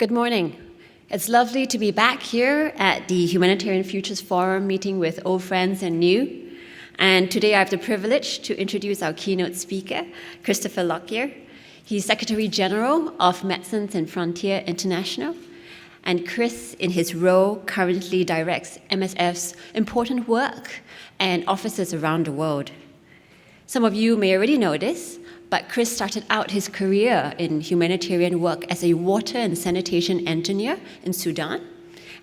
Good morning. It's lovely to be back here at the Humanitarian Futures Forum meeting with old friends and new. And today I have the privilege to introduce our keynote speaker, Christopher Lockyer. He's Secretary General of Medicines and Frontier International. And Chris, in his role, currently directs MSF's important work and offices around the world. Some of you may already know this, but Chris started out his career in humanitarian work as a water and sanitation engineer in Sudan,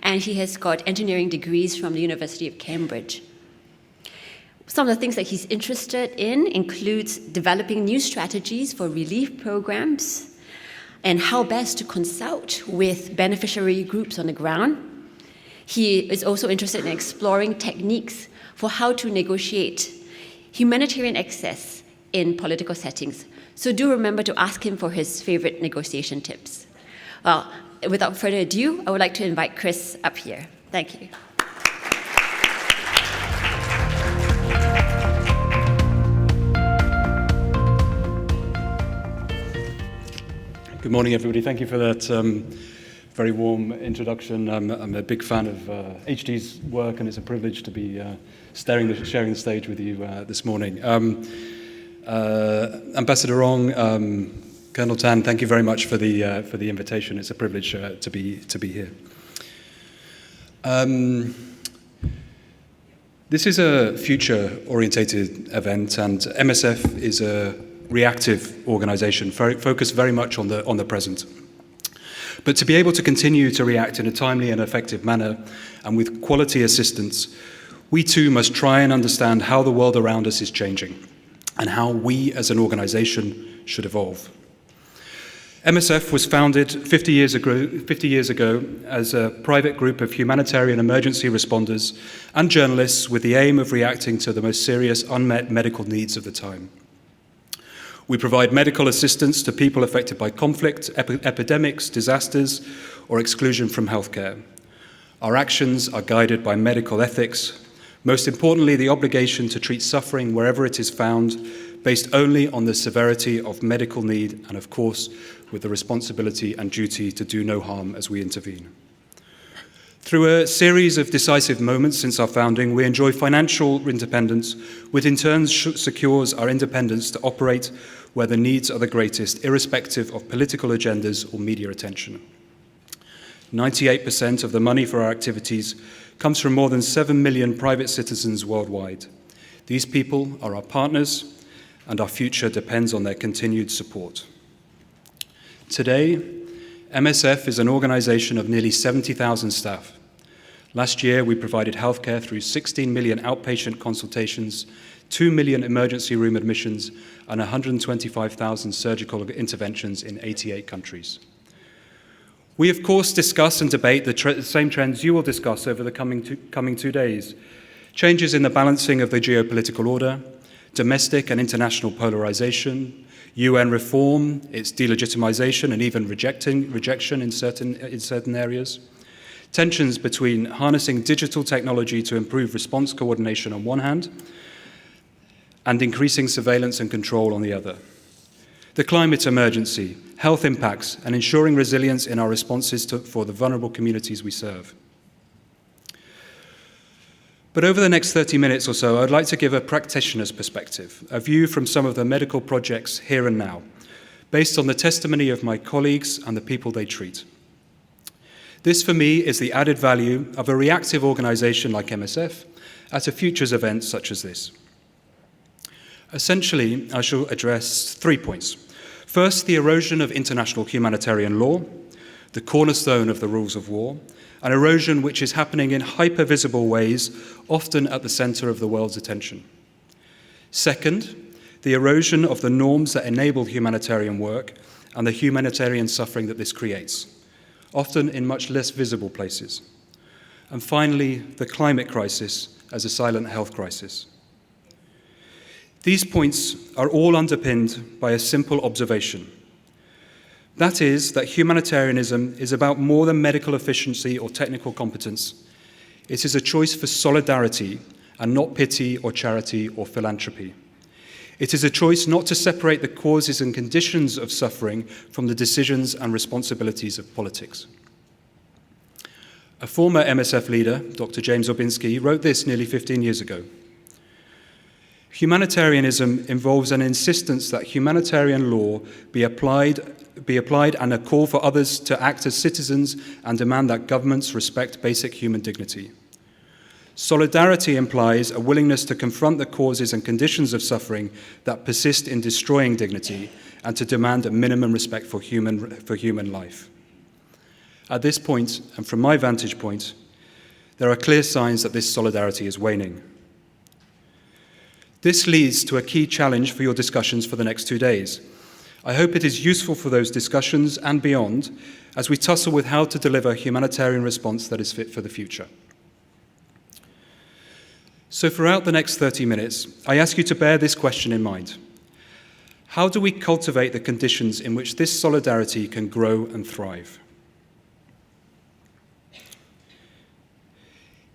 and he has got engineering degrees from the University of Cambridge. Some of the things that he's interested in includes developing new strategies for relief programs and how best to consult with beneficiary groups on the ground. He is also interested in exploring techniques for how to negotiate humanitarian access in political settings. So do remember to ask him for his favorite negotiation tips. Well, without further ado, I would like to invite Chris up here. Thank you. Good morning, everybody. Thank you for that very warm introduction. I'm a big fan of HD's work, and it's a privilege to be sharing the stage with you this morning. Ambassador Ong, Colonel Tan, thank you very much for the invitation. It's a privilege to be here. This is a future-orientated event, and MSF is a reactive organization focused very much on the present. But to be able to continue to react in a timely and effective manner and with quality assistance, we too must try and understand how the world around us is changing and how we as an organization should evolve. MSF was founded 50 years ago as a private group of humanitarian emergency responders and journalists with the aim of reacting to the most serious unmet medical needs of the time. We provide medical assistance to people affected by conflict, epidemics, disasters, or exclusion from healthcare. Our actions are guided by medical ethics, most importantly, the obligation to treat suffering wherever it is found, based only on the severity of medical need, and of course, with the responsibility and duty to do no harm as we intervene. Through a series of decisive moments since our founding, we enjoy financial independence, which in turn secures our independence to operate where the needs are the greatest, irrespective of political agendas or media attention. 98% of the money for our activities comes from more than 7 million private citizens worldwide. These people are our partners, and our future depends on their continued support. Today, MSF is an organization of nearly 70,000 staff. Last year, we provided healthcare through 16 million outpatient consultations, 2 million emergency room admissions, and 125,000 surgical interventions in 88 countries. We, of course, discuss and debate the same trends you will discuss over the coming 2 days. Changes in the balancing of the geopolitical order, domestic and international polarization, UN reform, its delegitimization and even rejection in certain areas, tensions between harnessing digital technology to improve response coordination on one hand, and increasing surveillance and control on the other. The climate emergency, health impacts, and ensuring resilience in our responses for the vulnerable communities we serve. But over the next 30 minutes or so, I'd like to give a practitioner's perspective, a view from some of the medical projects here and now, based on the testimony of my colleagues and the people they treat. This, for me, is the added value of a reactive organization like MSF at a futures event such as this. Essentially, I shall address 3 points. First, the erosion of international humanitarian law, the cornerstone of the rules of war, an erosion which is happening in hyper-visible ways, often at the center of the world's attention. Second, the erosion of the norms that enable humanitarian work and the humanitarian suffering that this creates, often in much less visible places. And finally, the climate crisis as a silent health crisis. These points are all underpinned by a simple observation. That is, that humanitarianism is about more than medical efficiency or technical competence. It is a choice for solidarity and not pity or charity or philanthropy. It is a choice not to separate the causes and conditions of suffering from the decisions and responsibilities of politics. A former MSF leader, Dr. James Orbinski, wrote this nearly 15 years ago. Humanitarianism involves an insistence that humanitarian law be applied and a call for others to act as citizens and demand that governments respect basic human dignity. Solidarity implies a willingness to confront the causes and conditions of suffering that persist in destroying dignity and to demand a minimum respect for human life. At this point, and from my vantage point, there are clear signs that this solidarity is waning. This leads to a key challenge for your discussions for the next 2 days. I hope it is useful for those discussions and beyond as we tussle with how to deliver a humanitarian response that is fit for the future. So throughout the next 30 minutes, I ask you to bear this question in mind. How do we cultivate the conditions in which this solidarity can grow and thrive?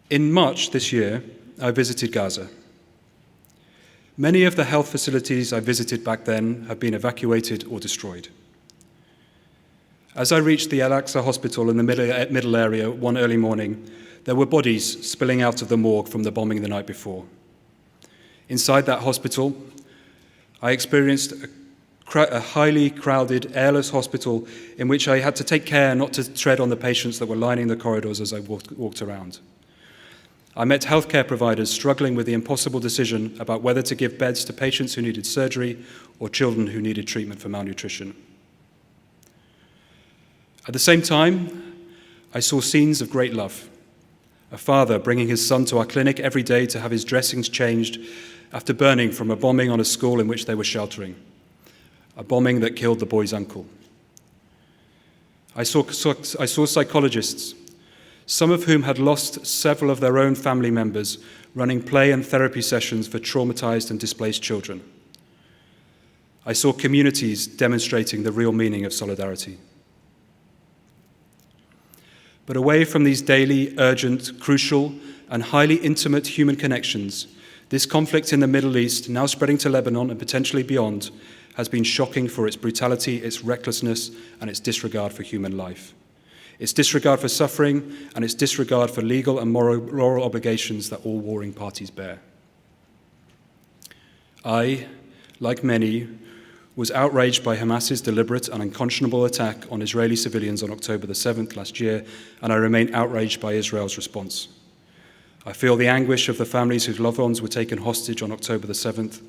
In March this year, I visited Gaza. Many of the health facilities I visited back then have been evacuated or destroyed. As I reached the Al-Aqsa hospital in the middle area one early morning, there were bodies spilling out of the morgue from the bombing the night before. Inside that hospital, I experienced a highly crowded, airless hospital in which I had to take care not to tread on the patients that were lining the corridors as I walked around. I met healthcare providers struggling with the impossible decision about whether to give beds to patients who needed surgery or children who needed treatment for malnutrition. At the same time, I saw scenes of great love. A father bringing his son to our clinic every day to have his dressings changed after burning from a bombing on a school in which they were sheltering, a bombing that killed the boy's uncle. I saw psychologists, some of whom had lost several of their own family members, running play and therapy sessions for traumatized and displaced children. I saw communities demonstrating the real meaning of solidarity. But away from these daily, urgent, crucial, and highly intimate human connections, this conflict in the Middle East, now spreading to Lebanon and potentially beyond, has been shocking for its brutality, its recklessness, and its disregard for human life. Its disregard for suffering, and its disregard for legal and moral obligations that all warring parties bear. I, like many, was outraged by Hamas's deliberate and unconscionable attack on Israeli civilians on October the 7th last year, and I remain outraged by Israel's response. I feel the anguish of the families whose loved ones were taken hostage on October the 7th.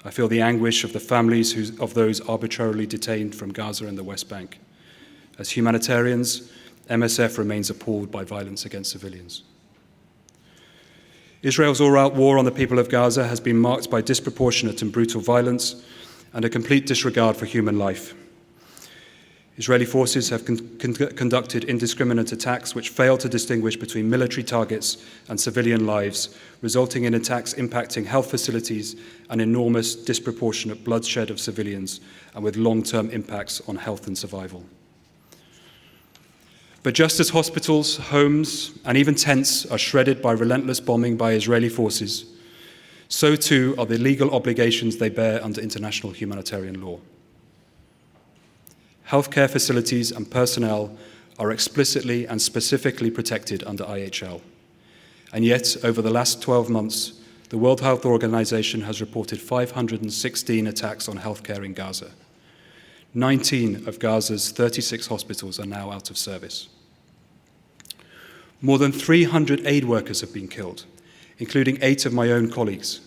I feel the anguish of the families of those arbitrarily detained from Gaza and the West Bank. As humanitarians, MSF remains appalled by violence against civilians. Israel's all-out war on the people of Gaza has been marked by disproportionate and brutal violence and a complete disregard for human life. Israeli forces have conducted indiscriminate attacks which fail to distinguish between military targets and civilian lives, resulting in attacks impacting health facilities and enormous disproportionate bloodshed of civilians, and with long-term impacts on health and survival. But just as hospitals, homes, and even tents are shredded by relentless bombing by Israeli forces, so too are the legal obligations they bear under international humanitarian law. Healthcare facilities and personnel are explicitly and specifically protected under IHL. And yet, over the last 12 months, the World Health Organization has reported 516 attacks on healthcare in Gaza. 19 of Gaza's 36 hospitals are now out of service. More than 300 aid workers have been killed, including 8 of my own colleagues.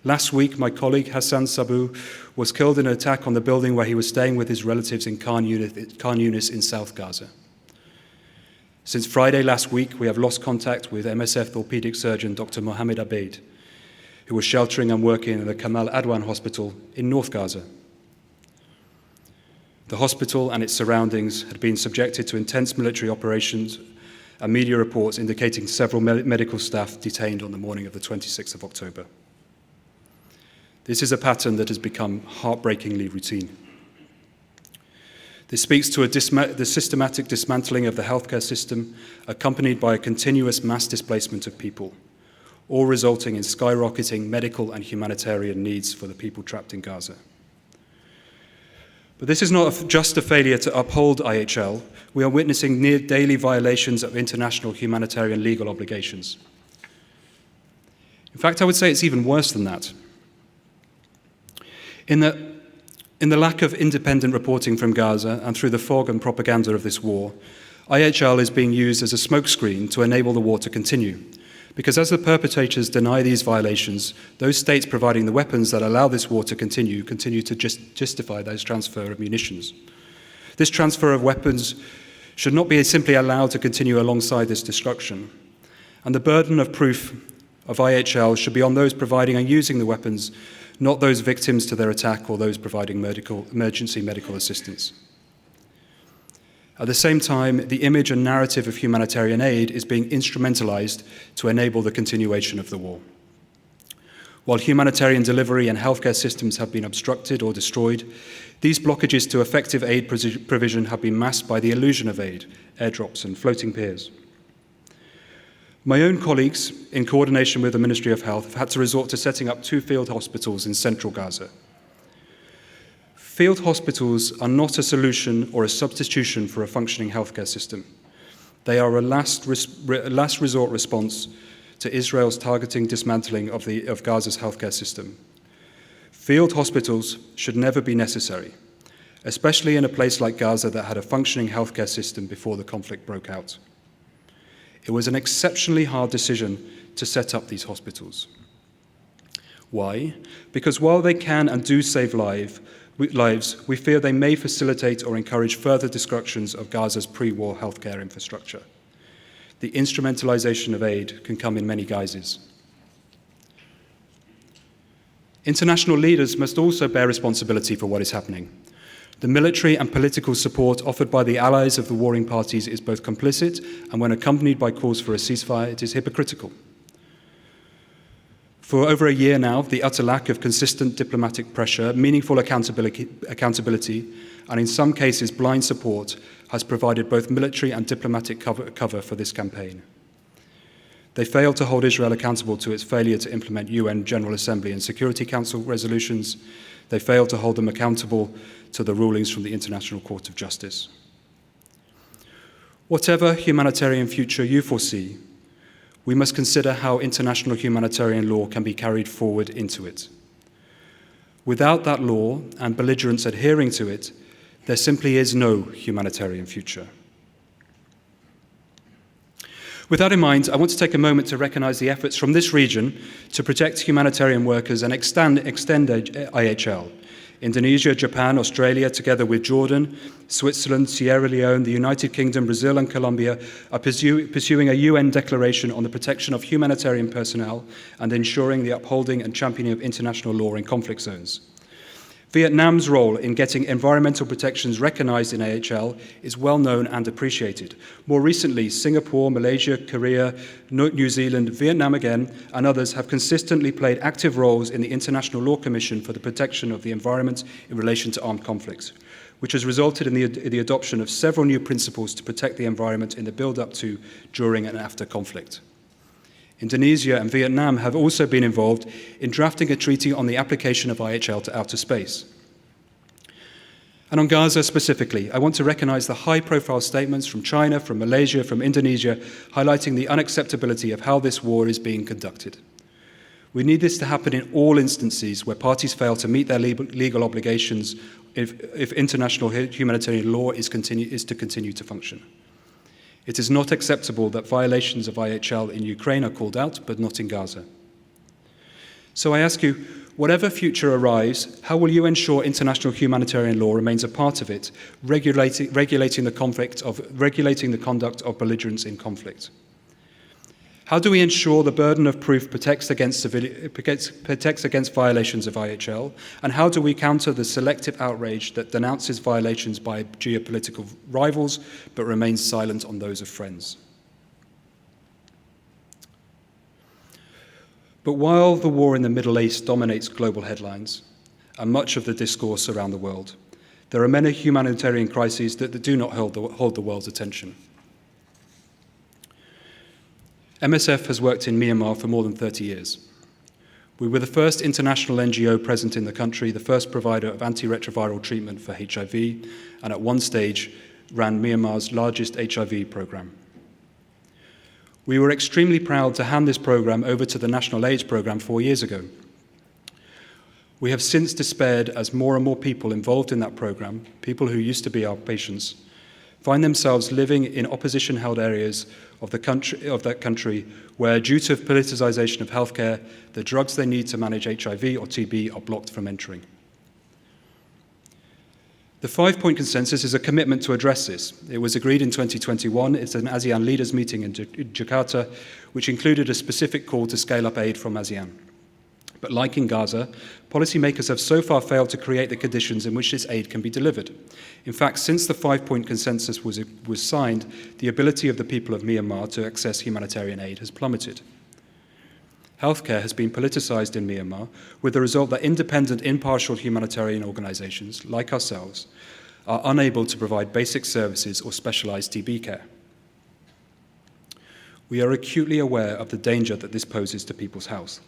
Last week, my colleague Hassan Sabu was killed in an attack on the building where he was staying with his relatives in Khan Yunis in South Gaza. Since Friday last week, we have lost contact with MSF orthopedic surgeon Dr. Mohammed Abeid, who was sheltering and working in the Kamal Adwan Hospital in North Gaza. The hospital and its surroundings had been subjected to intense military operations, and media reports indicating several medical staff detained on the morning of the 26th of October. This is a pattern that has become heartbreakingly routine. This speaks to the systematic dismantling of the healthcare system, accompanied by a continuous mass displacement of people, all resulting in skyrocketing medical and humanitarian needs for the people trapped in Gaza. But this is not just a failure to uphold IHL. We are witnessing near daily violations of international humanitarian legal obligations. In fact, I would say it's even worse than that. In the lack of independent reporting from Gaza and through the fog and propaganda of this war, IHL is being used as a smokescreen to enable the war to continue. Because as the perpetrators deny these violations, those states providing the weapons that allow this war to continue to justify those transfer of munitions. This transfer of weapons should not be simply allowed to continue alongside this destruction. And the burden of proof of IHL should be on those providing and using the weapons, not those victims to their attack or those providing emergency medical assistance. At the same time, the image and narrative of humanitarian aid is being instrumentalized to enable the continuation of the war. While humanitarian delivery and healthcare systems have been obstructed or destroyed, these blockages to effective aid provision have been masked by the illusion of aid, airdrops and floating piers. My own colleagues, in coordination with the Ministry of Health, have had to resort to setting up 2 field hospitals in central Gaza. Field hospitals are not a solution or a substitution for a functioning healthcare system. They are a last resort response to Israel's targeting dismantling of Gaza's healthcare system. Field hospitals should never be necessary, especially in a place like Gaza that had a functioning healthcare system before the conflict broke out. It was an exceptionally hard decision to set up these hospitals. Why? Because while they can and do save lives, we fear they may facilitate or encourage further destructions of Gaza's pre-war healthcare infrastructure. The instrumentalization of aid can come in many guises. International leaders must also bear responsibility for what is happening. The military and political support offered by the allies of the warring parties is both complicit and, when accompanied by calls for a ceasefire, it is hypocritical. For over a year now, the utter lack of consistent diplomatic pressure, meaningful accountability, and in some cases blind support has provided both military and diplomatic cover for this campaign. They failed to hold Israel accountable to its failure to implement UN General Assembly and Security Council resolutions. They failed to hold them accountable to the rulings from the International Court of Justice. Whatever humanitarian future you foresee, we must consider how international humanitarian law can be carried forward into it. Without that law and belligerents adhering to it, there simply is no humanitarian future. With that in mind, I want to take a moment to recognize the efforts from this region to protect humanitarian workers and extend IHL. Indonesia, Japan, Australia, together with Jordan, Switzerland, Sierra Leone, the United Kingdom, Brazil and Colombia are pursuing a UN declaration on the protection of humanitarian personnel and ensuring the upholding and championing of international law in conflict zones. Vietnam's role in getting environmental protections recognized in IHL is well known and appreciated. More recently, Singapore, Malaysia, Korea, New Zealand, Vietnam again, and others have consistently played active roles in the International Law Commission for the Protection of the Environment in relation to armed conflicts, which has resulted in the adoption of several new principles to protect the environment in the build-up to, during, and after conflict. Indonesia and Vietnam have also been involved in drafting a treaty on the application of IHL to outer space. And on Gaza specifically, I want to recognize the high-profile statements from China, from Malaysia, from Indonesia, highlighting the unacceptability of how this war is being conducted. We need this to happen in all instances where parties fail to meet their legal obligations if international humanitarian law is to continue to function. It is not acceptable that violations of IHL in Ukraine are called out, but not in Gaza. So I ask you, whatever future arrives, how will you ensure international humanitarian law remains a part of it, regulating the conduct of belligerents in conflict? How do we ensure the burden of proof protects against violations of IHL? And how do we counter the selective outrage that denounces violations by geopolitical rivals but remains silent on those of friends? But while the war in the Middle East dominates global headlines and much of the discourse around the world, there are many humanitarian crises that do not hold the world's attention. MSF has worked in Myanmar for more than 30 years. We were the first international NGO present in the country, the first provider of antiretroviral treatment for HIV, and at one stage ran Myanmar's largest HIV program. We were extremely proud to hand this program over to the National AIDS Program 4 years ago. We have since despaired as more and more people involved in that program, people who used to be our patients, find themselves living in opposition-held areas of that country where, due to politicization of healthcare, the drugs they need to manage HIV or TB are blocked from entering. The 5-point consensus is a commitment to address this. It was agreed in 2021. It's an ASEAN leaders meeting in Jakarta, which included a specific call to scale up aid from ASEAN. But like in Gaza, policymakers have so far failed to create the conditions in which this aid can be delivered. In fact, since the 5-point consensus was signed, the ability of the people of Myanmar to access humanitarian aid has plummeted. Healthcare has been politicized in Myanmar, with the result that independent, impartial humanitarian organizations, like ourselves, are unable to provide basic services or specialized TB care. We are acutely aware of the danger that this poses to people's health.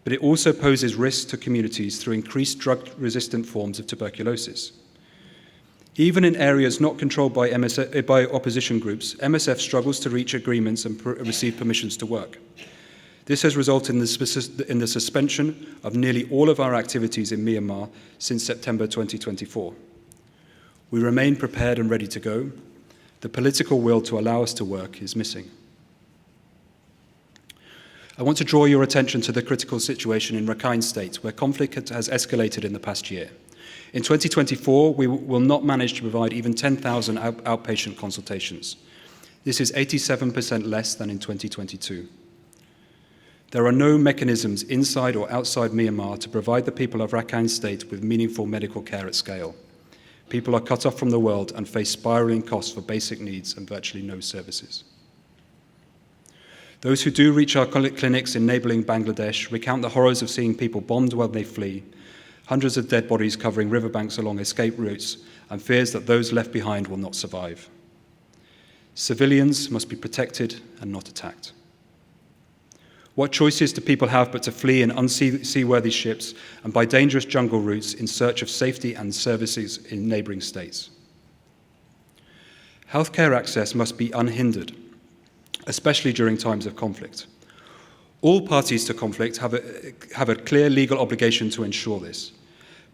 But it also poses risks to communities through increased drug-resistant forms of tuberculosis. Even in areas not controlled by opposition groups, MSF struggles to reach agreements and receive permissions to work. This has resulted in the suspension of nearly all of our activities in Myanmar since September 2024. We remain prepared and ready to go. The political will to allow us to work is missing. I want to draw your attention to the critical situation in Rakhine State, where conflict has escalated in the past year. In 2024, we will not manage to provide even 10,000 outpatient consultations. This is 87% less than in 2022. There are no mechanisms inside or outside Myanmar to provide the people of Rakhine State with meaningful medical care at scale. People are cut off from the world and face spiraling costs for basic needs and virtually no services. Those who do reach our clinics in neighbouring Bangladesh recount the horrors of seeing people bombed while they flee, hundreds of dead bodies covering riverbanks along escape routes, and fears that those left behind will not survive. Civilians must be protected and not attacked. What choices do people have but to flee in unseaworthy ships and by dangerous jungle routes in search of safety and services in neighbouring states? Healthcare access must be unhindered, especially during times of conflict. All parties to conflict have a clear legal obligation to ensure this.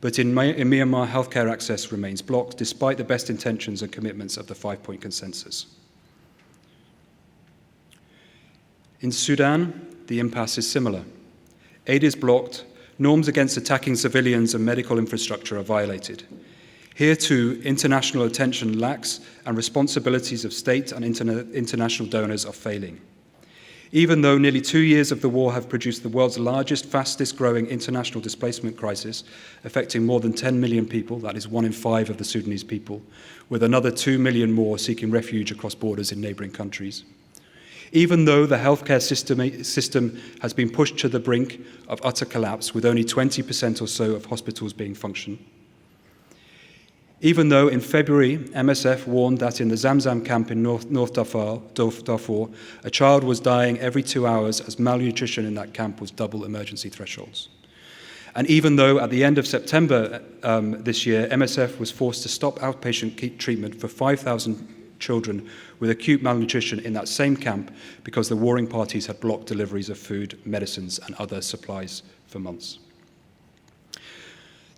But in Myanmar, healthcare access remains blocked despite the best intentions and commitments of the 5-point consensus. In Sudan, the impasse is similar. Aid is blocked, norms against attacking civilians and medical infrastructure are violated. Here too, international attention lacks and responsibilities of state and international donors are failing. Even though nearly 2 years of the war have produced the world's largest, fastest growing international displacement crisis, affecting more than 10 million people, that is 1 in 5 of the Sudanese people, with another 2 million more seeking refuge across borders in neighbouring countries. Even though the healthcare system has been pushed to the brink of utter collapse, with only 20% or so of hospitals being functional. Even though in February, MSF warned that in the Zamzam camp in North Darfur, a child was dying every 2 hours as malnutrition in that camp was double emergency thresholds. And even though at the end of September this year, MSF was forced to stop outpatient treatment for 5,000 children with acute malnutrition in that same camp because the warring parties had blocked deliveries of food, medicines, and other supplies for months.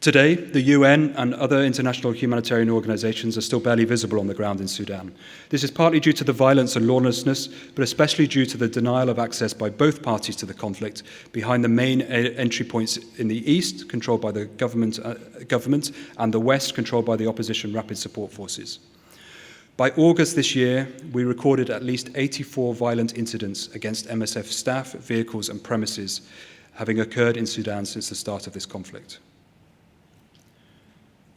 Today, the UN and other international humanitarian organizations are still barely visible on the ground in Sudan. This is partly due to the violence and lawlessness, but especially due to the denial of access by both parties to the conflict behind the main entry points in the east, controlled by the government, and the west, controlled by the opposition rapid support forces. By August this year, we recorded at least 84 violent incidents against MSF staff, vehicles, and premises having occurred in Sudan since the start of this conflict.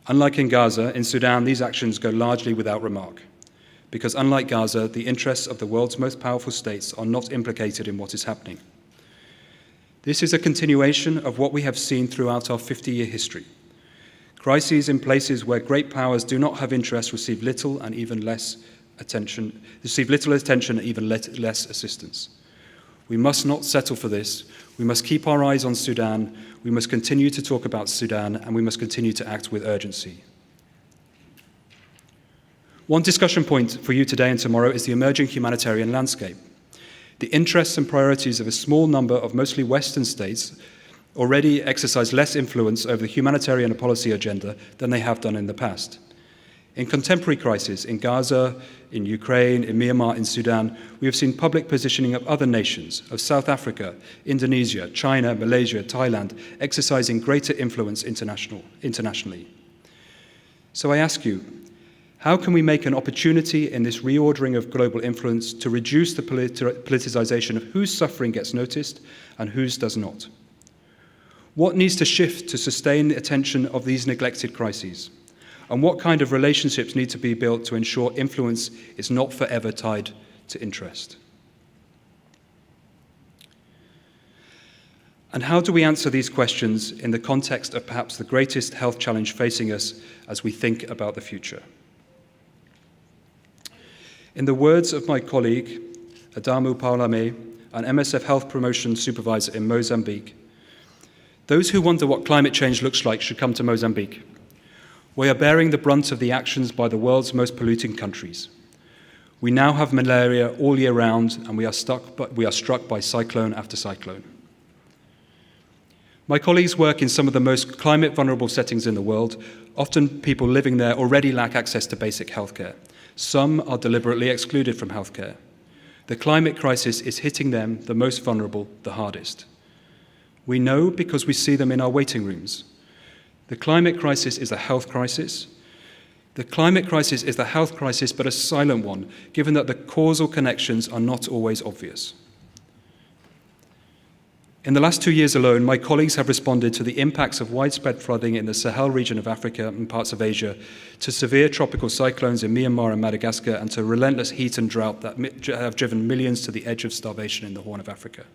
Unlike in Gaza, in Sudan, these actions go largely without remark, because unlike Gaza, the interests of the world's most powerful states are not implicated in what is happening. This is a continuation of what we have seen throughout our 50-year history. Crises in places where great powers do not have interest receive little and even less attention, and even less assistance. We must not settle for this. We must keep our eyes on Sudan. We must continue to talk about Sudan, and we must continue to act with urgency. One discussion point for you today and tomorrow is the emerging humanitarian landscape. The interests and priorities of a small number of mostly Western states already exercise less influence over the humanitarian policy agenda than they have done in the past. In contemporary crises, in Gaza, in Ukraine, in Myanmar, in Sudan, we have seen public positioning of other nations, of South Africa, Indonesia, China, Malaysia, Thailand, exercising greater influence internationally. So I ask you, how can we make an opportunity in this reordering of global influence to reduce the politicization of whose suffering gets noticed and whose does not? What needs to shift to sustain the attention of these neglected crises? And what kind of relationships need to be built to ensure influence is not forever tied to interest? And how do we answer these questions in the context of perhaps the greatest health challenge facing us as we think about the future? In the words of my colleague, Adamu Paulame, an MSF Health Promotion Supervisor in Mozambique, those who wonder what climate change looks like should come to Mozambique. We are bearing the brunt of the actions by the world's most polluting countries. We now have malaria all year round, and we are struck by cyclone after cyclone. My colleagues work in some of the most climate-vulnerable settings in the world. Often people living there already lack access to basic healthcare. Some are deliberately excluded from healthcare. The climate crisis is hitting them, the most vulnerable, the hardest. We know because we see them in our waiting rooms. The climate crisis is a health crisis. The climate crisis is the health crisis, but a silent one, given that the causal connections are not always obvious. In the last 2 years alone, my colleagues have responded to the impacts of widespread flooding in the Sahel region of Africa and parts of Asia, to severe tropical cyclones in Myanmar and Madagascar, and to relentless heat and drought that have driven millions to the edge of starvation in the Horn of Africa.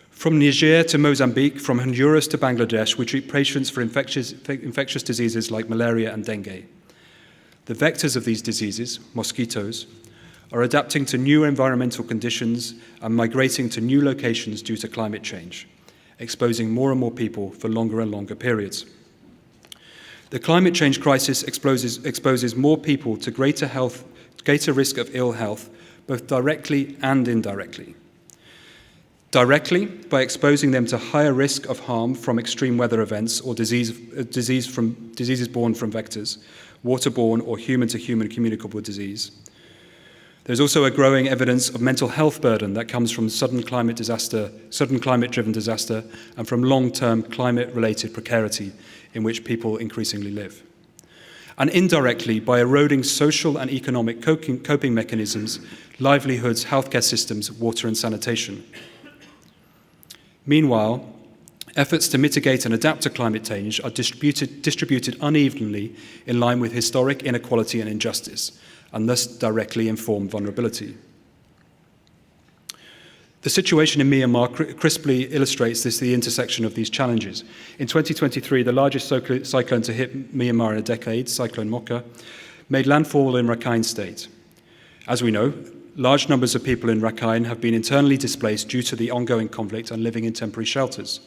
From Niger to Mozambique, from Honduras to Bangladesh, we treat patients for infectious diseases like malaria and dengue. The vectors of these diseases, mosquitoes, are adapting to new environmental conditions and migrating to new locations due to climate change, exposing more and more people for longer and longer periods. The climate change crisis exposes more people to greater risk of ill health, both directly and indirectly. Directly, by exposing them to higher risk of harm from extreme weather events or diseases borne from vectors, waterborne or human-to-human communicable disease. There's also a growing evidence of mental health burden that comes from sudden climate-driven disaster, and from long-term climate-related precarity in which people increasingly live. And indirectly, by eroding social and economic coping mechanisms, livelihoods, healthcare systems, water and sanitation. Meanwhile, efforts to mitigate and adapt to climate change are distributed unevenly in line with historic inequality and injustice, and thus directly inform vulnerability. The situation in Myanmar crisply illustrates the intersection of these challenges. In 2023, the largest cyclone to hit Myanmar in a decade, Cyclone Mocha, made landfall in Rakhine State. As we know, large numbers of people in Rakhine have been internally displaced due to the ongoing conflict and living in temporary shelters.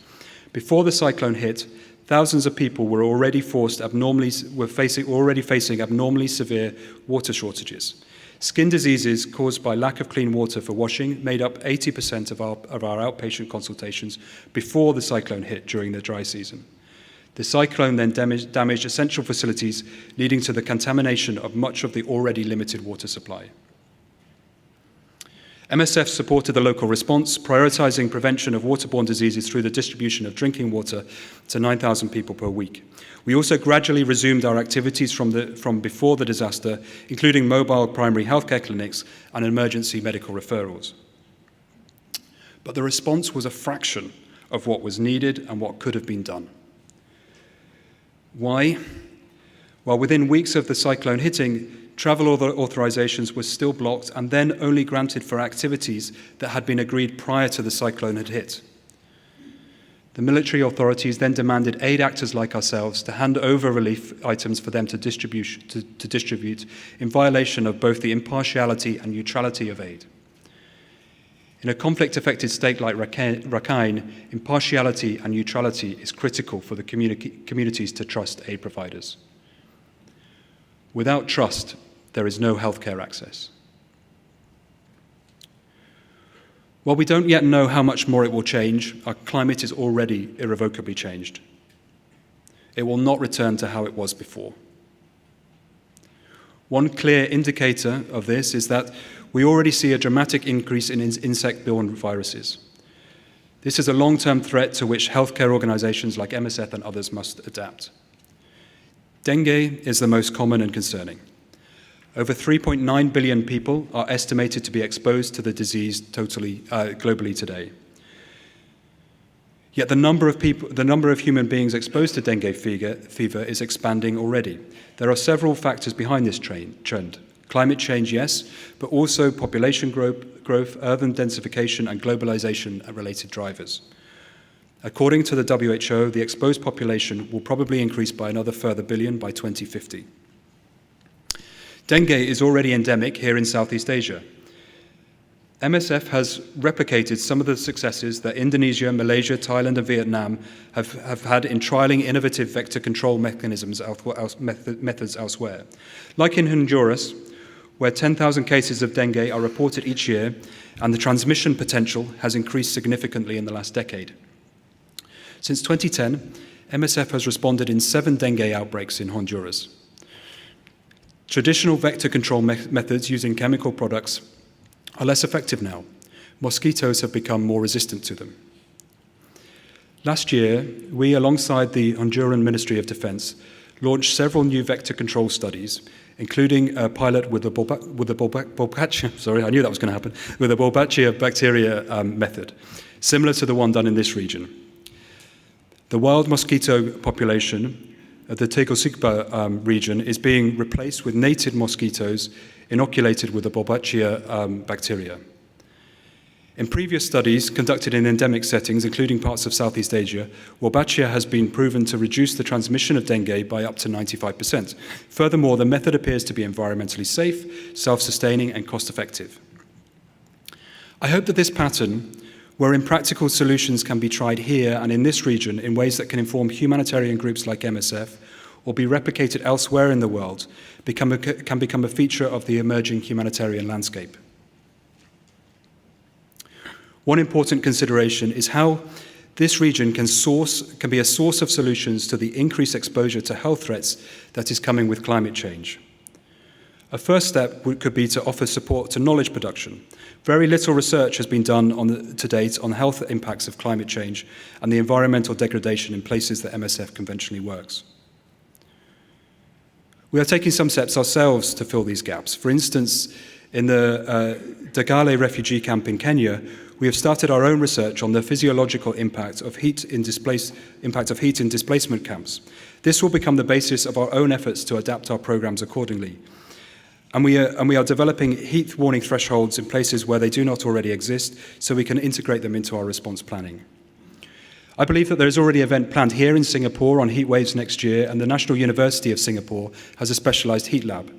Before the cyclone hit, thousands of people were already facing abnormally severe water shortages. Skin diseases caused by lack of clean water for washing made up 80% of our outpatient consultations before the cyclone hit during the dry season. The cyclone then damaged essential facilities, leading to the contamination of much of the already limited water supply. MSF supported the local response, prioritizing prevention of waterborne diseases through the distribution of drinking water to 9,000 people per week. We also gradually resumed our activities from before the disaster, including mobile primary healthcare clinics and emergency medical referrals. But the response was a fraction of what was needed and what could have been done. Why? Well, within weeks of the cyclone hitting, travel authorizations were still blocked and then only granted for activities that had been agreed prior to the cyclone had hit. The military authorities then demanded aid actors like ourselves to hand over relief items for them to distribute in violation of both the impartiality and neutrality of aid. In a conflict-affected state like Rakhine, impartiality and neutrality is critical for the communities to trust aid providers. Without trust, there is no healthcare access. While we don't yet know how much more it will change, our climate is already irrevocably changed. It will not return to how it was before. One clear indicator of this is that we already see a dramatic increase in insect-borne viruses. This is a long-term threat to which healthcare organizations like MSF and others must adapt. Dengue is the most common and concerning. Over 3.9 billion people are estimated to be exposed to the disease globally today. Yet the number of human beings exposed to dengue fever is expanding already. There are several factors behind this trend. Climate change, yes, but also population growth, urban densification, and globalization are related drivers. According to the WHO, the exposed population will probably increase by another further billion by 2050. Dengue is already endemic here in Southeast Asia. MSF has replicated some of the successes that Indonesia, Malaysia, Thailand, and Vietnam have had in trialing innovative vector control methods elsewhere. Like in Honduras, where 10,000 cases of dengue are reported each year, and the transmission potential has increased significantly in the last decade. Since 2010, MSF has responded in 7 dengue outbreaks in Honduras. Traditional vector control methods using chemical products are less effective now. Mosquitoes have become more resistant to them. Last year, we, alongside the Honduran Ministry of Defense, launched several new vector control studies, including a pilot with the Bolbachia bacteria method, similar to the one done in this region. The wild mosquito population of the Tegucigalpa region is being replaced with native mosquitoes inoculated with the Bolbachia bacteria. In previous studies conducted in endemic settings, including parts of Southeast Asia, Bolbachia has been proven to reduce the transmission of dengue by up to 95%. Furthermore, the method appears to be environmentally safe, self-sustaining, and cost-effective. I hope that this pattern, wherein practical solutions can be tried here and in this region in ways that can inform humanitarian groups like MSF, or be replicated elsewhere in the world, can become a feature of the emerging humanitarian landscape. One important consideration is how this region can be a source of solutions to the increased exposure to health threats that is coming with climate change. A first step could be to offer support to knowledge production. Very little research has been done to date on health impacts of climate change and the environmental degradation in places that MSF conventionally works. We are taking some steps ourselves to fill these gaps. For instance, in the Dagale refugee camp in Kenya, we have started our own research on the physiological impact of heat in displacement camps. This will become the basis of our own efforts to adapt our programs accordingly. And we are developing heat warning thresholds in places where they do not already exist, so we can integrate them into our response planning. I believe that there is already an event planned here in Singapore on heat waves next year, and the National University of Singapore has a specialized heat lab.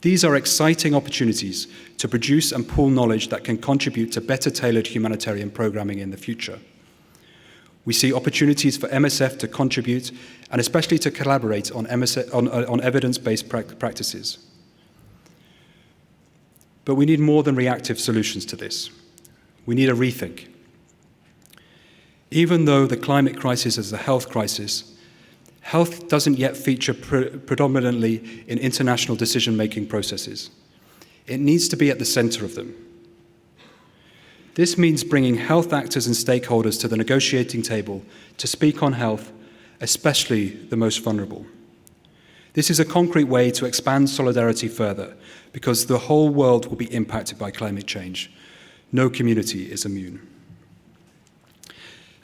These are exciting opportunities to produce and pool knowledge that can contribute to better tailored humanitarian programming in the future. We see opportunities for MSF to contribute and especially to collaborate on evidence-based practices. But we need more than reactive solutions to this. We need a rethink. Even though the climate crisis is a health crisis, health doesn't yet feature predominantly in international decision-making processes. It needs to be at the center of them. This means bringing health actors and stakeholders to the negotiating table to speak on health, especially the most vulnerable. This is a concrete way to expand solidarity further, because the whole world will be impacted by climate change. No community is immune.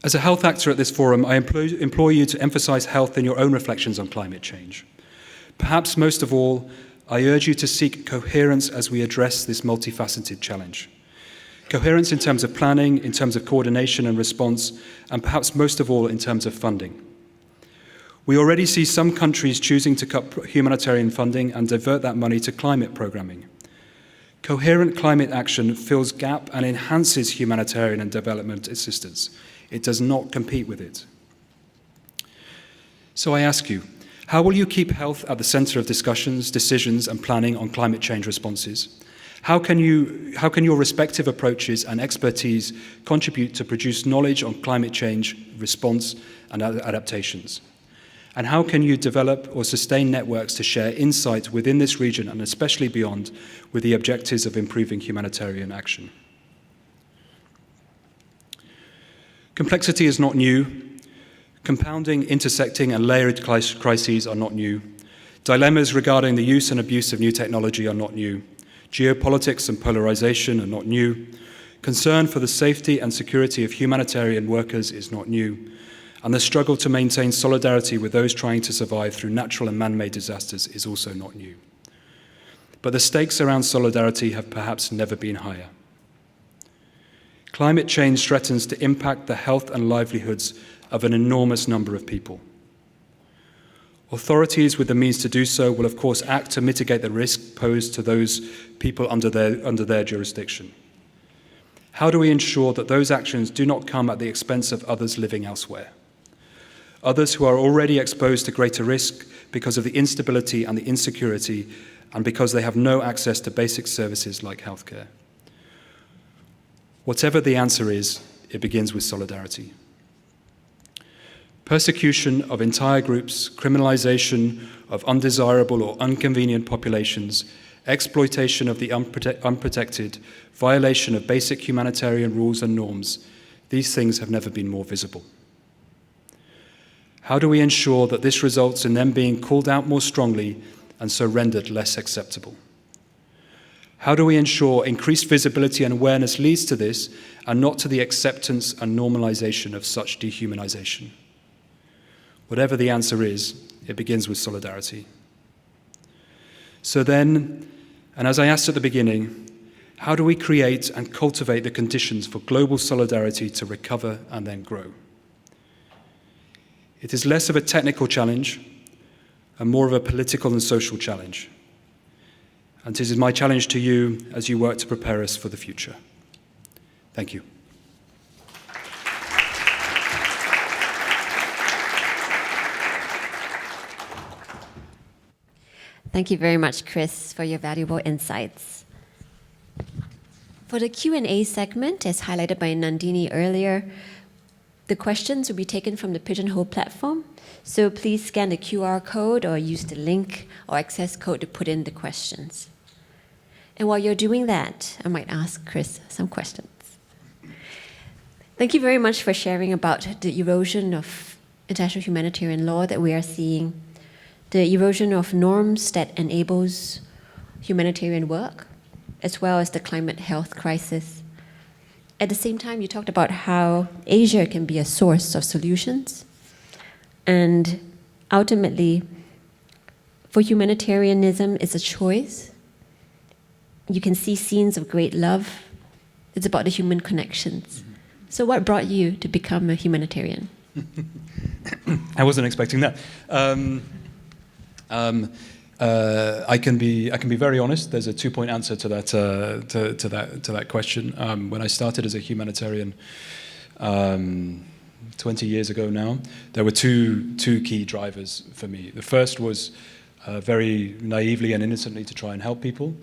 As a health actor at this forum, I implore you to emphasize health in your own reflections on climate change. Perhaps most of all, I urge you to seek coherence as we address this multifaceted challenge. Coherence in terms of planning, in terms of coordination and response, and perhaps most of all in terms of funding. We already see some countries choosing to cut humanitarian funding and divert that money to climate programming. Coherent climate action fills gap and enhances humanitarian and development assistance. It does not compete with it. So I ask you, how will you keep health at the center of discussions, decisions, and planning on climate change responses? How can your respective approaches and expertise contribute to produce knowledge on climate change response and adaptations? And how can you develop or sustain networks to share insight within this region and especially beyond with the objectives of improving humanitarian action? Complexity is not new. Compounding, intersecting, and layered crises are not new. Dilemmas regarding the use and abuse of new technology are not new. Geopolitics and polarization are not new. Concern for the safety and security of humanitarian workers is not new. And the struggle to maintain solidarity with those trying to survive through natural and man-made disasters is also not new. But the stakes around solidarity have perhaps never been higher. Climate change threatens to impact the health and livelihoods of an enormous number of people. Authorities with the means to do so will of course act to mitigate the risk posed to those people under their jurisdiction. How do we ensure that those actions do not come at the expense of others living elsewhere? Others who are already exposed to greater risk because of the instability and the insecurity and because they have no access to basic services like healthcare. Whatever the answer is, it begins with solidarity. Persecution of entire groups, criminalization of undesirable or inconvenient populations, exploitation of the unprotected, violation of basic humanitarian rules and norms, these things have never been more visible. How do we ensure that this results in them being called out more strongly and so rendered less acceptable? How do we ensure increased visibility and awareness leads to this and not to the acceptance and normalization of such dehumanization? Whatever the answer is, it begins with solidarity. So then, and as I asked at the beginning, how do we create and cultivate the conditions for global solidarity to recover and then grow? It is less of a technical challenge and more of a political and social challenge. And this is my challenge to you as you work to prepare us for the future. Thank you. Thank you very much, Chris, for your valuable insights. For the Q&A segment, as highlighted by Nandini earlier, the questions will be taken from the Pigeonhole platform, so please scan the QR code or use the link or access code to put in the questions. And while you're doing that, I might ask Chris some questions. Thank you very much for sharing about the erosion of international humanitarian law that we are seeing, the erosion of norms that enables humanitarian work, as well as the climate health crisis. At the same time, you talked about how Asia can be a source of solutions. And ultimately, for humanitarianism, it's a choice. You can see scenes of great love. It's about the human connections. Mm-hmm. So what brought you to become a humanitarian? I wasn't expecting that. I can be very honest. There's a 2-point answer to that to that question. When I started as a humanitarian 20 years ago now, there were two key drivers for me. The first was very naively and innocently to try and help people,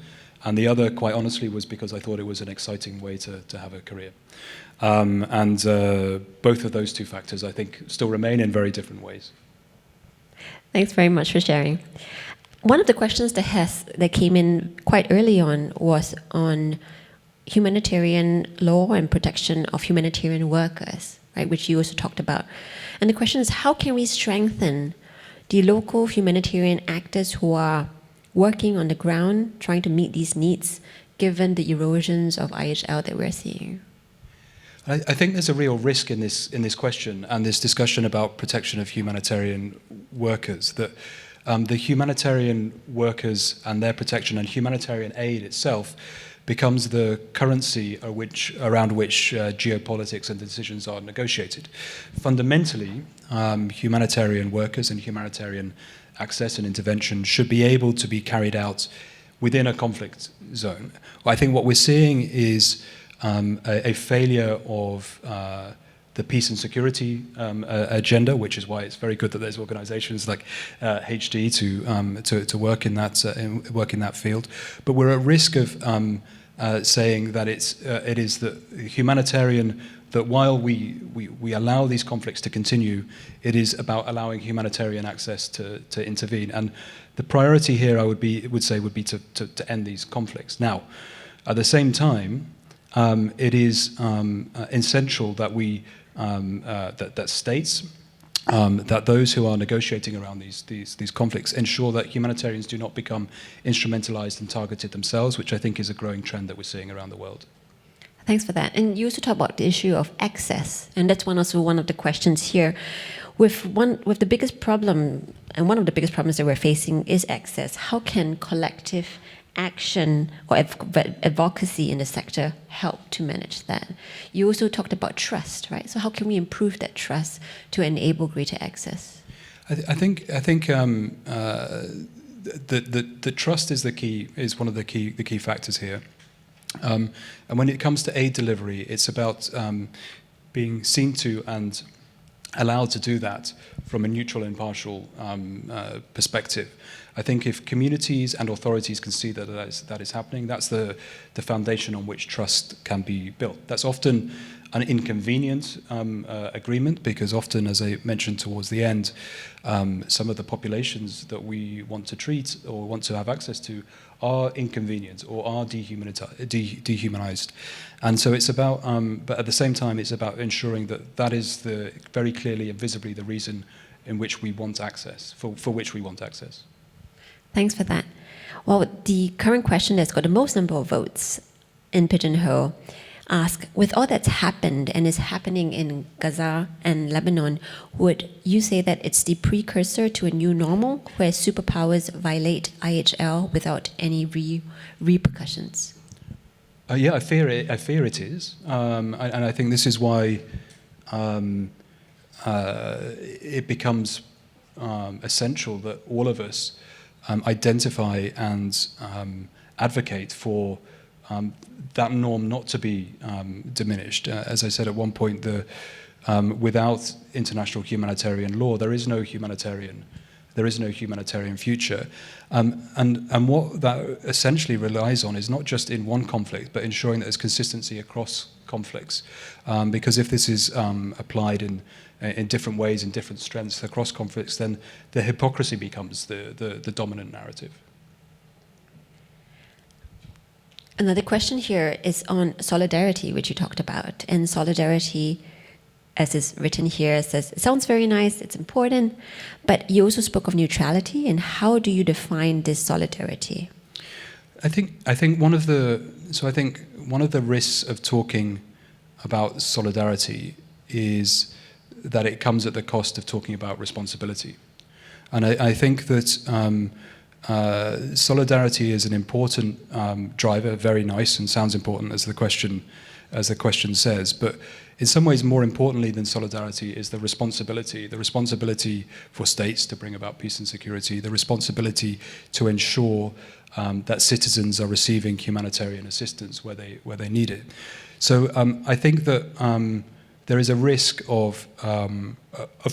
and the other, quite honestly, was because I thought it was an exciting way to have a career. And both of those two factors, I think, still remain in very different ways. Thanks very much for sharing. One of the questions that came in quite early on was on humanitarian law and protection of humanitarian workers, right, which you also talked about. And the question is, how can we strengthen the local humanitarian actors who are working on the ground, trying to meet these needs, given the erosions of IHL that we're seeing? I think there's a real risk in this question and this discussion about protection of humanitarian workers, that the humanitarian workers and their protection and humanitarian aid itself becomes the currency around which geopolitics and decisions are negotiated. Fundamentally, humanitarian workers and humanitarian access and intervention should be able to be carried out within a conflict zone. I think what we're seeing is a failure of the peace and security agenda, which is why it's very good that there's organizations like HD to work in that field. But we're at risk of saying that it is the humanitarian, that while we allow these conflicts to continue, it is about allowing humanitarian access to intervene. And the priority here, I would say, would be to end these conflicts. Now, at the same time, it is essential that that states, that those who are negotiating around these conflicts ensure that humanitarians do not become instrumentalized and targeted themselves, which I think is a growing trend that we're seeing around the world. Thanks for that. And you also talk about the issue of access, and that's one of the questions here. With the biggest problem, and one of the biggest problems that we're facing is access. How can collective action or advocacy in the sector help to manage that? You also talked about trust, right? So how can we improve that trust to enable greater access? I think the trust is one of the key factors here. And when it comes to aid delivery, it's about being seen to and allowed to do that from a neutral, impartial perspective. I think if communities and authorities can see that is happening, that's the foundation on which trust can be built. That's often an inconvenient agreement, because often, as I mentioned towards the end, some of the populations that we want to treat or want to have access to are inconvenient or are dehumanized. And so it's about, but at the same time, it's about ensuring that is very clearly and visibly the reason in which we want access, for which we want access. Thanks for that. Well, the current question that's got the most number of votes in Pigeonhole asks, with all that's happened and is happening in Gaza and Lebanon, would you say that it's the precursor to a new normal where superpowers violate IHL without any repercussions? Yeah, I fear it is, and I think this is why it becomes essential that all of us identify and advocate for that norm not to be diminished. As I said at one point, without international humanitarian law, there is no humanitarian future. And what that essentially relies on is not just in one conflict, but ensuring that there's consistency across conflicts. Because if this is applied in different ways, in different strengths across conflicts, then the hypocrisy becomes the dominant narrative. Another question here is on solidarity, which you talked about. And solidarity, as is written here, says, it sounds very nice, it's important, but you also spoke of neutrality, and how do you define this solidarity? I think one of the risks of talking about solidarity is that it comes at the cost of talking about responsibility. And I think that solidarity is an important driver, very nice and sounds important as the question says, but in some ways more importantly than solidarity is the responsibility for states to bring about peace and security, the responsibility to ensure that citizens are receiving humanitarian assistance where they need it. So I think that there is a risk of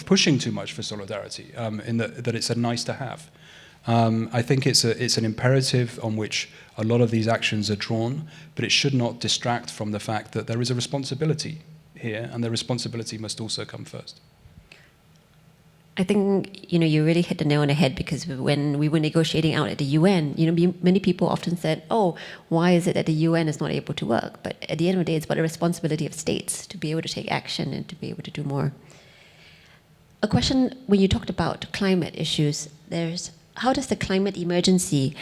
pushing too much for solidarity, in that it's a nice to have. I think it's an imperative on which a lot of these actions are drawn, but it should not distract from the fact that there is a responsibility here, and the responsibility must also come first. I think you really hit the nail on the head, because when we were negotiating out at the UN, many people often said, "Oh, why is it that the UN is not able to work?" But at the end of the day, it's about the responsibility of states to be able to take action and to be able to do more. A question when you talked about climate issues, how does the climate emergency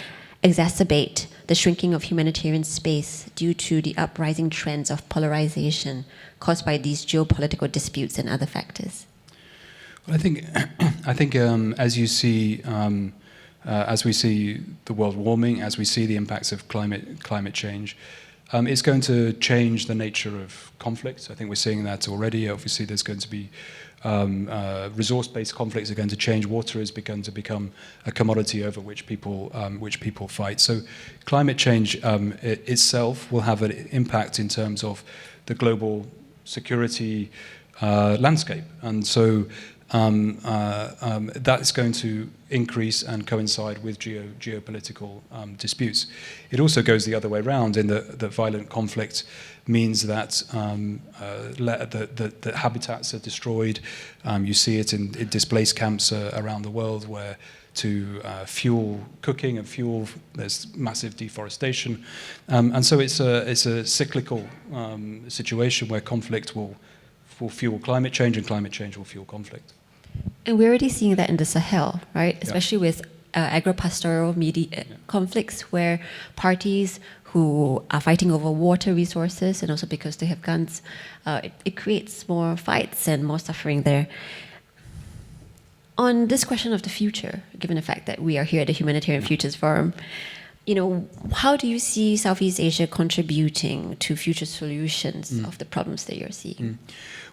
exacerbate the shrinking of humanitarian space due to the uprising trends of polarization caused by these geopolitical disputes and other factors? Well, I think as you see as we see the world warming, as we see the impacts of climate change, it's going to change the nature of conflict. I think we're seeing that already. Obviously, there's going to be resource-based conflicts are going to change. Water is going to become a commodity over which people fight. So climate change itself will have an impact in terms of the global security landscape. And so that's going to increase and coincide with geopolitical disputes. It also goes the other way around in that violent conflict means that the habitats are destroyed. You see it in displaced camps around the world where to fuel cooking and fuel, there's massive deforestation. And so it's a cyclical situation where conflict will fuel climate change and climate change will fuel conflict. And we're already seeing that in the Sahel, right? Especially with agro-pastoral conflicts where parties who are fighting over water resources and also because they have guns, it creates more fights and more suffering there. On this question of the future, given the fact that we are here at the Humanitarian Futures Forum, how do you see Southeast Asia contributing to future solutions of the problems that you're seeing?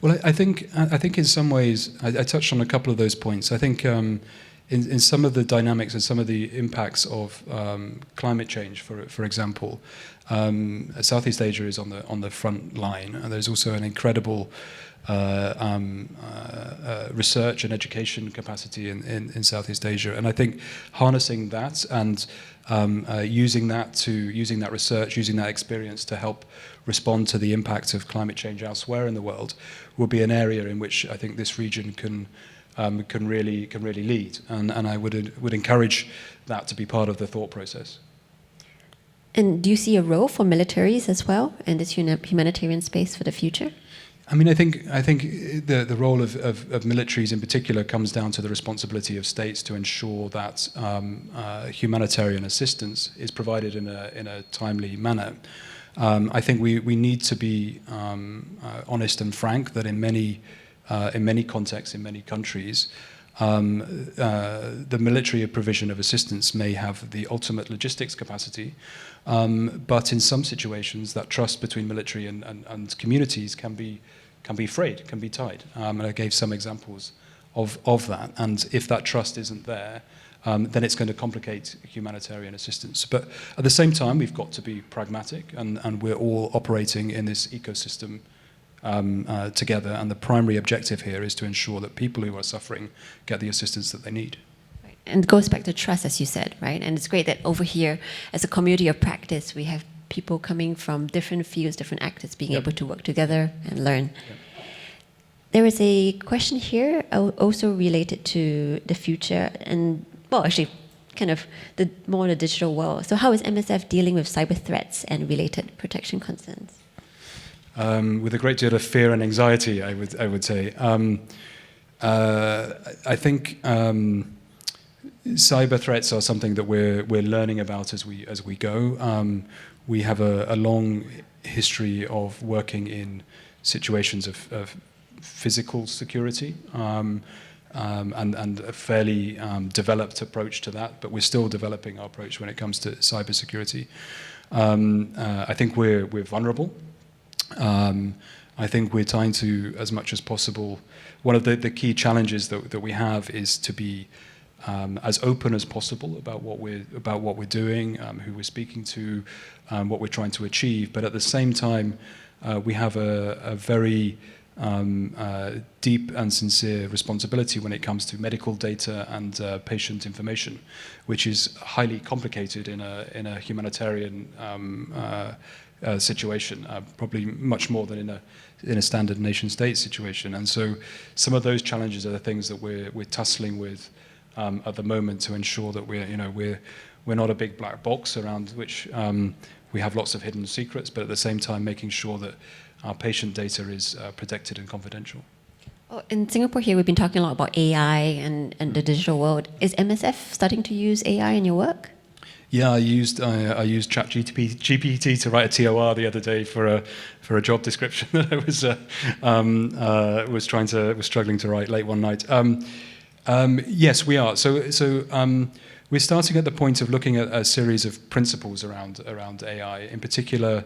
Well, I think in some ways, I touched on a couple of those points. I think in some of the dynamics and some of the impacts of climate change, for example, Southeast Asia is on the front line, and there's also an incredible research and education capacity in Southeast Asia, and I think harnessing that and using that research, using that experience to help respond to the impact of climate change elsewhere in the world will be an area in which I think this region can really lead, and I would encourage that to be part of the thought process. And do you see a role for militaries as well in this humanitarian space for the future? I mean, I think the role of militaries in particular comes down to the responsibility of states to ensure that humanitarian assistance is provided in a timely manner. I think we need to be honest and frank that in many contexts, in many countries, the military provision of assistance may have the ultimate logistics capacity, but in some situations that trust between military and communities can be frayed, can be tied. And I gave some examples of that. And if that trust isn't there, then it's going to complicate humanitarian assistance. But at the same time, we've got to be pragmatic, and we're all operating in this ecosystem together. And the primary objective here is to ensure that people who are suffering get the assistance that they need. Right. And it goes back to trust, as you said, right? And it's great that over here, as a community of practice, we have people coming from different fields, different actors, being able to work together and learn. There is a question here also related to the future and, well, actually, kind of the digital world. So how is MSF dealing with cyber threats and related protection concerns? With a great deal of fear and anxiety, I would say. I think cyber threats are something that we're learning about as we go. We have a long history of working in situations of physical security and a fairly developed approach to that, but we're still developing our approach when it comes to cybersecurity. I think we're vulnerable. I think we're trying to, as much as possible, one of the key challenges that we have is to be as open as possible about what we're doing, who we're speaking to, what we're trying to achieve. But at the same time, we have a very deep and sincere responsibility when it comes to medical data and patient information, which is highly complicated in a humanitarian situation, probably much more than in a standard nation-state situation. And so, some of those challenges are the things that we're tussling with at the moment to ensure that we're not a big black box around which we have lots of hidden secrets, but at the same time making sure that our patient data is protected and confidential. Oh, in Singapore here, we've been talking a lot about AI and the digital world. Is MSF starting to use AI in your work? Yeah, I used ChatGPT to write a TOR the other day for a job description that I was struggling to write late one night. Yes, we are. So we're starting at the point of looking at a series of principles around AI, in particular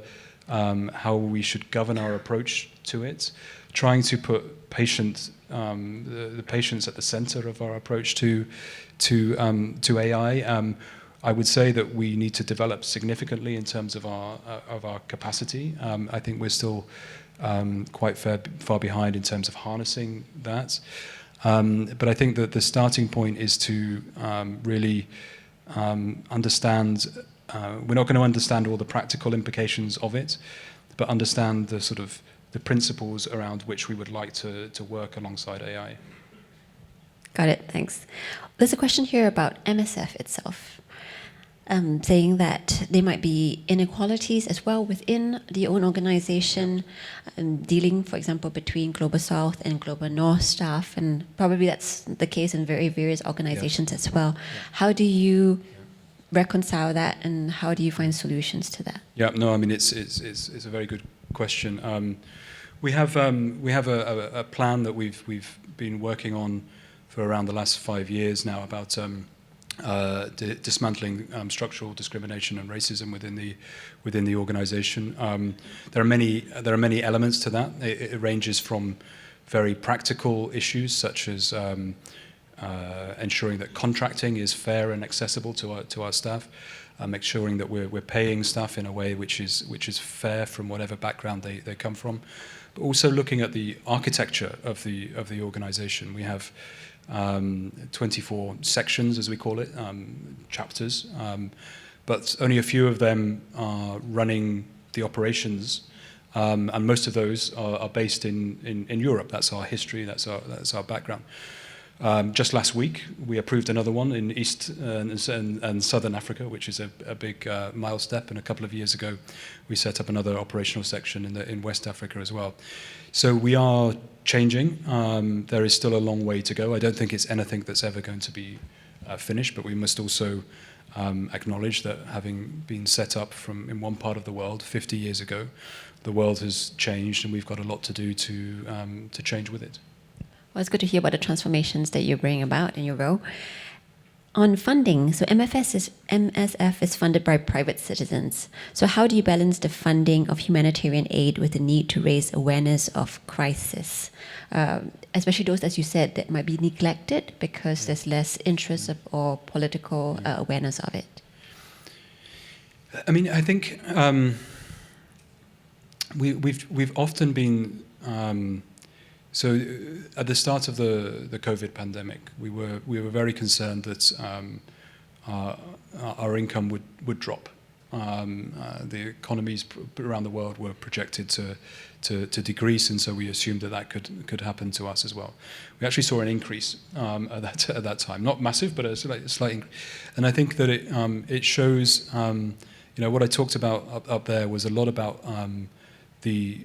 how we should govern our approach to it, trying to put the patients at the center of our approach to AI. I would say that we need to develop significantly in terms of our capacity. I think we're still quite far behind in terms of harnessing that. But I think that the starting point is to really understand. We're not going to understand all the practical implications of it, but understand the sort of the principles around which we would like to work alongside AI. Got it, thanks. There's a question here about MSF itself, saying that there might be inequalities as well within the own organization, dealing, for example, between Global South and Global North staff, and probably that's the case in various organizations as well. How do you reconcile that, and how do you find solutions to that? Yeah, no, I mean it's a very good question. We have a plan that we've been working on for around the last 5 years now about dismantling structural discrimination and racism within the organization. There are many elements to that. It ranges from very practical issues such as ensuring that contracting is fair and accessible to our staff, ensuring that we're paying staff in a way which is fair from whatever background they come from, but also looking at the architecture of the organization. We have 24 sections, as we call it, chapters, but only a few of them are running the operations, and most of those are based in Europe. That's our history, that's our background. Just last week, we approved another one in East and Southern Africa, which is a big milestone. And a couple of years ago, we set up another operational section in West Africa as well. So we are changing. There is still a long way to go. I don't think it's anything that's ever going to be finished, but we must also acknowledge that having been set up in one part of the world 50 years ago, the world has changed, and we've got a lot to do to change with it. Well, it's good to hear about the transformations that you bring about in your role. On funding, so MSF is funded by private citizens. So how do you balance the funding of humanitarian aid with the need to raise awareness of crisis, especially those, as you said, that might be neglected because there's less interest or political awareness of it? I mean, I think we've often been. So at the start of the COVID pandemic, we were very concerned that our income would drop. The economies around the world were projected to decrease, and so we assumed that could happen to us as well. We actually saw an increase at that time, not massive, but a slight increase. And I think that it shows. What I talked about up there was a lot about the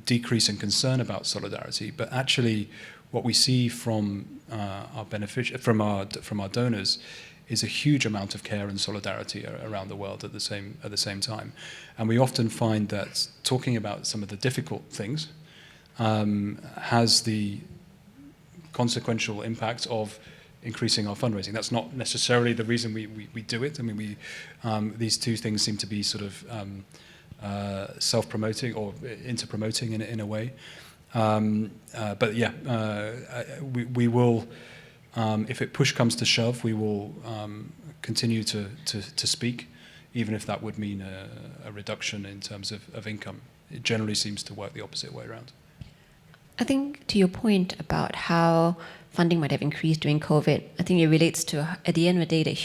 decrease in concern about solidarity, but actually what we see from our donors is a huge amount of care and solidarity around the world at the same time. And we often find that talking about some of the difficult things has the consequential impact of increasing our fundraising. That's not necessarily the reason we do it. I mean, these two things seem to be sort of self-promoting or inter-promoting in a way. But yeah, we will, if push comes to shove, we will continue to speak, even if that would mean a reduction in terms of income. It generally seems to work the opposite way around. I think to your point about how funding might have increased during COVID, I think it relates to, at the end of the day, that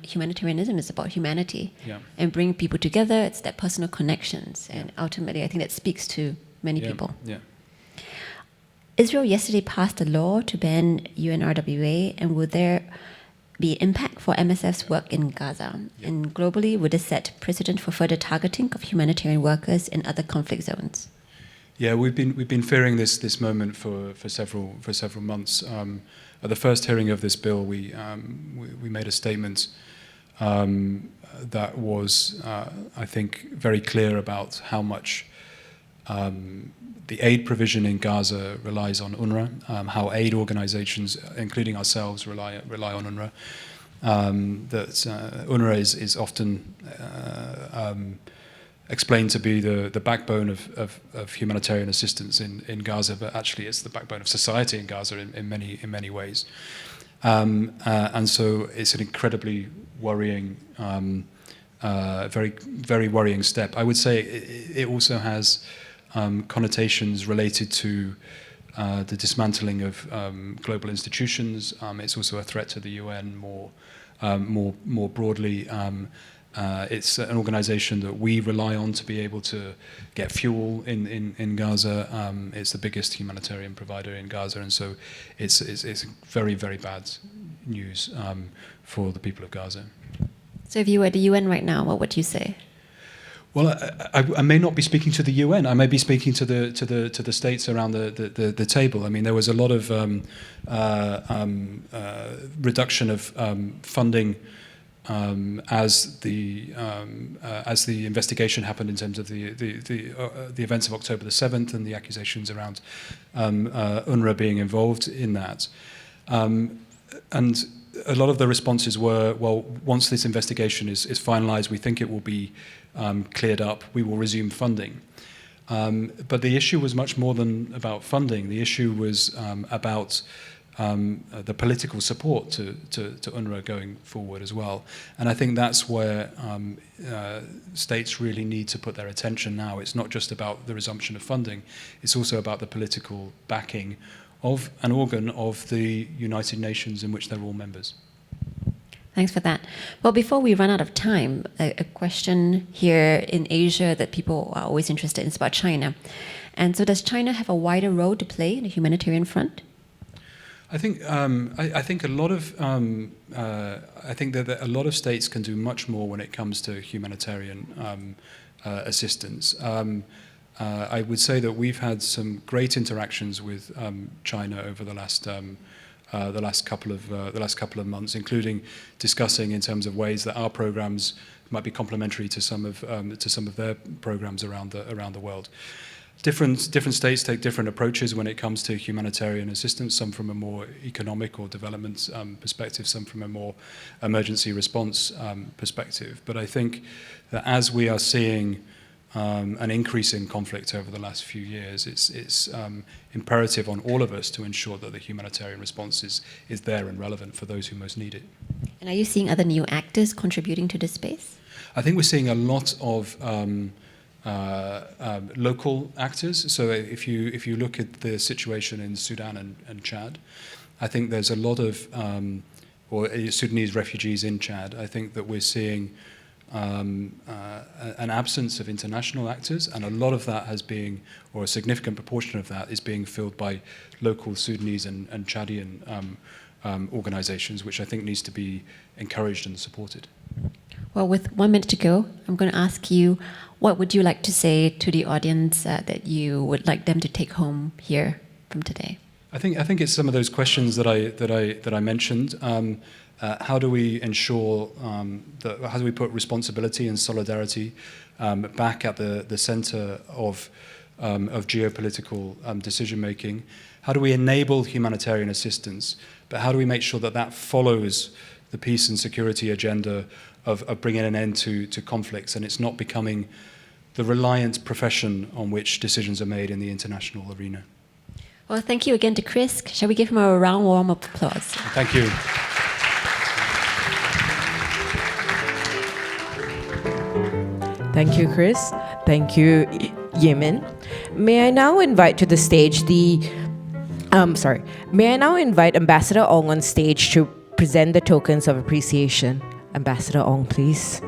humanitarianism is about humanity and bringing people together. It's that personal connections. And ultimately, I think that speaks to many people. Yeah. Israel yesterday passed a law to ban UNRWA, and will there be impact for MSF's work in Gaza? And globally, would this set precedent for further targeting of humanitarian workers in other conflict zones? Yeah, we've been fearing this moment for several months. At the first hearing of this bill, we made a statement that was, I think, very clear about how much the aid provision in Gaza relies on UNRWA, how aid organizations, including ourselves, rely on UNRWA. UNRWA is often explained to be the backbone of humanitarian assistance in Gaza, but actually it's the backbone of society in Gaza in many ways. And so it's an incredibly worrying, very worrying step. I would say it also has connotations related to the dismantling of global institutions. It's also a threat to the UN more broadly. It's an organization that we rely on to be able to get fuel in Gaza. It's the biggest humanitarian provider in Gaza, and so it's very, very bad news for the people of Gaza. So if you were at the UN right now, what would you say? Well, I may not be speaking to the UN. I may be speaking to the states around the table. I mean, there was a lot of reduction of funding as the investigation happened in terms of the events of October the 7th and the accusations around UNRWA being involved in that. And a lot of the responses were, well, once this investigation is finalized, we think it will be cleared up, we will resume funding. But the issue was much more than about funding. The issue was about the political support to UNRWA going forward as well. And I think that's where states really need to put their attention now. It's not just about the resumption of funding, it's also about the political backing of an organ of the United Nations in which they're all members. Thanks for that. Well, before we run out of time, a question here in Asia that people are always interested in is about China. And so does China have a wider role to play in the humanitarian front? I think a lot of I think that a lot of states can do much more when it comes to humanitarian assistance. I would say that we've had some great interactions with China over the last couple of months, including discussing in terms of ways that our programs might be complementary to some of their programs around the world. Different states take different approaches when it comes to humanitarian assistance, some from a more economic or development perspective, some from a more emergency response perspective. But I think that as we are seeing an increase in conflict over the last few years, it's imperative on all of us to ensure that the humanitarian response is there and relevant for those who most need it. And are you seeing other new actors contributing to this space? I think we're seeing a lot of local actors. So if you look at the situation in Sudan and Chad, I think there's a lot of Sudanese refugees in Chad. I think that we're seeing an absence of international actors, and a lot of that a significant proportion of that is being filled by local Sudanese and Chadian organizations, which I think needs to be encouraged and supported. Well, with 1 minute to go, I'm going to ask you, what would you like to say to the audience that you would like them to take home here from today? I think it's some of those questions that I mentioned. How do we ensure how do we put responsibility and solidarity back at the center of geopolitical decision making? How do we enable humanitarian assistance? But how do we make sure that follows the peace and security agenda of bringing an end to conflicts, and it's not becoming the reliant profession on which decisions are made in the international arena? Well, thank you again to Chris. Shall we give him a round warm of applause? Thank you. Thank you, Chris. Thank you, Yemin. May I now invite to the stage May I now invite Ambassador Ong on stage to present the tokens of appreciation. Ambassador Ong, please.